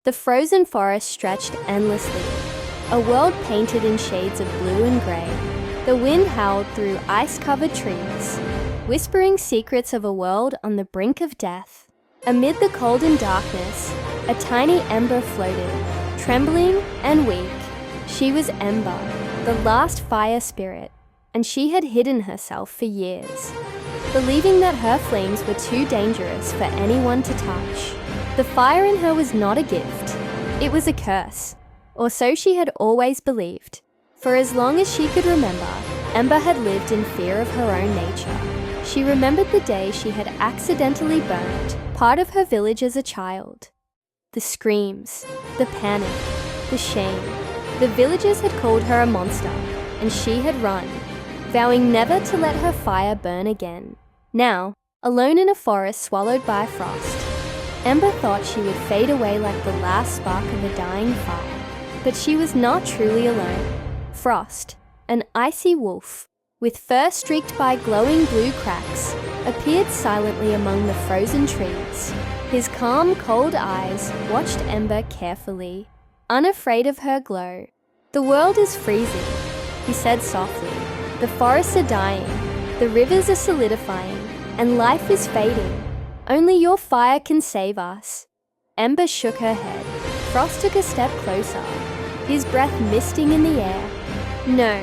The frozen forest stretched endlessly, a world painted in shades of blue and grey. The wind howled through ice-covered trees, whispering secrets of a world on the brink of death. Amid the cold and darkness, a tiny ember floated, trembling and weak. She was Ember, the last fire spirit, and she had hidden herself for years, believing that her flames were too dangerous for anyone to touch. The fire in her was not a gift, it was a curse, or so she had always believed. For as long as she could remember, Ember had lived in fear of her own nature. She remembered the day she had accidentally burned part of her village as a child. The screams, the panic, the shame. The villagers had called her a monster, and she had run, vowing never to let her fire burn again. Now, alone in a forest swallowed by frost, Ember thought she would fade away like the last spark of a dying fire. But she was not truly alone. Frost, an icy wolf, with fur streaked by glowing blue cracks, appeared silently among the frozen trees. His calm, cold eyes watched Ember carefully, unafraid of her glow. "The world is freezing," he said softly. "The forests are dying, the rivers are solidifying, and life is fading. Only your fire can save us." Ember shook her head. Frost took a step closer, his breath misting in the air. "No,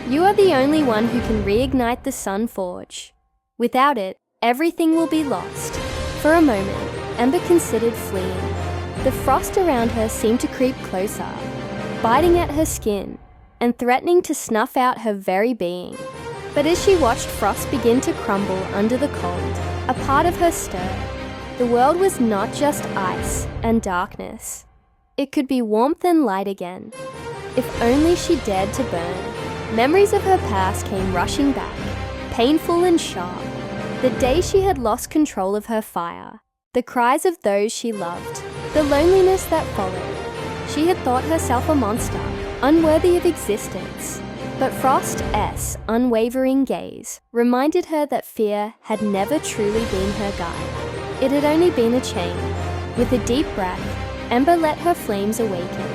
you are the only one who can reignite the Sun Forge. Without it, everything will be lost." For a moment, Ember considered fleeing. The frost around her seemed to creep closer, biting at her skin and threatening to snuff out her very being. But as she watched frost begin to crumble under the cold, a part of her stirred. The world was not just ice and darkness. It could be warmth and light again. If only she dared to burn. Memories of her past came rushing back, painful and sharp. The day she had lost control of her fire, the cries of those she loved, the loneliness that followed. She had thought herself a monster, unworthy of existence. But Frost's unwavering gaze reminded her that fear had never truly been her guide. It had only been a chain. With a deep breath, Ember let her flames awaken.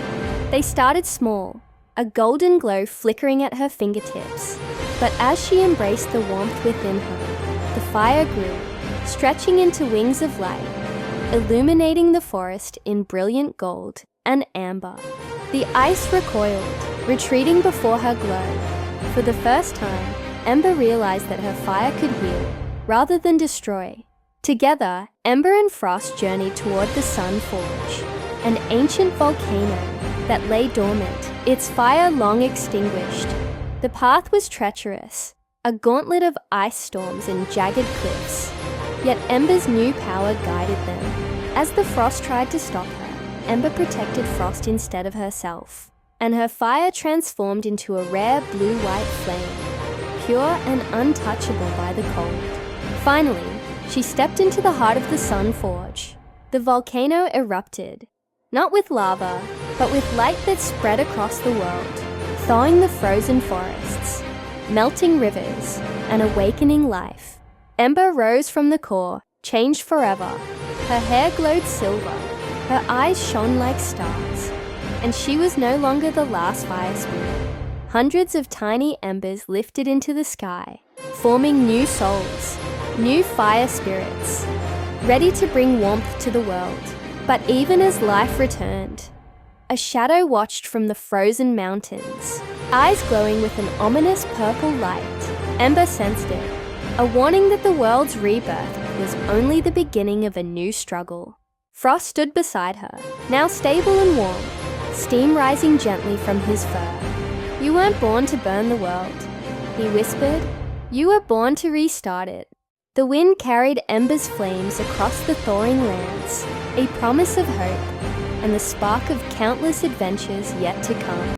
They started small, a golden glow flickering at her fingertips. But as she embraced the warmth within her, the fire grew, stretching into wings of light, illuminating the forest in brilliant gold and amber. The ice recoiled, retreating before her glow. For the first time, Ember realized that her fire could heal, rather than destroy. Together, Ember and Frost journeyed toward the Sun Forge, an ancient volcano that lay dormant, its fire long extinguished. The path was treacherous, a gauntlet of ice storms and jagged cliffs. Yet Ember's new power guided them. As the Frost tried to stop her, Ember protected Frost instead of herself, and her fire transformed into a rare blue-white flame, pure and untouchable by the cold. Finally, she stepped into the heart of the Sun Forge. The volcano erupted, not with lava, but with light that spread across the world, thawing the frozen forests, melting rivers, and awakening life. Ember rose from the core, changed forever. Her hair glowed silver, her eyes shone like stars, and she was no longer the last fire spirit. Hundreds of tiny embers lifted into the sky, forming new souls, new fire spirits, ready to bring warmth to the world. But even as life returned, a shadow watched from the frozen mountains, eyes glowing with an ominous purple light. Ember sensed it, a warning that the world's rebirth was only the beginning of a new struggle. Frost stood beside her, now stable and warm, steam rising gently from his fur. "You weren't born to burn the world," he whispered. "You were born to restart it." The wind carried Ember's flames across the thawing lands, a promise of hope and the spark of countless adventures yet to come.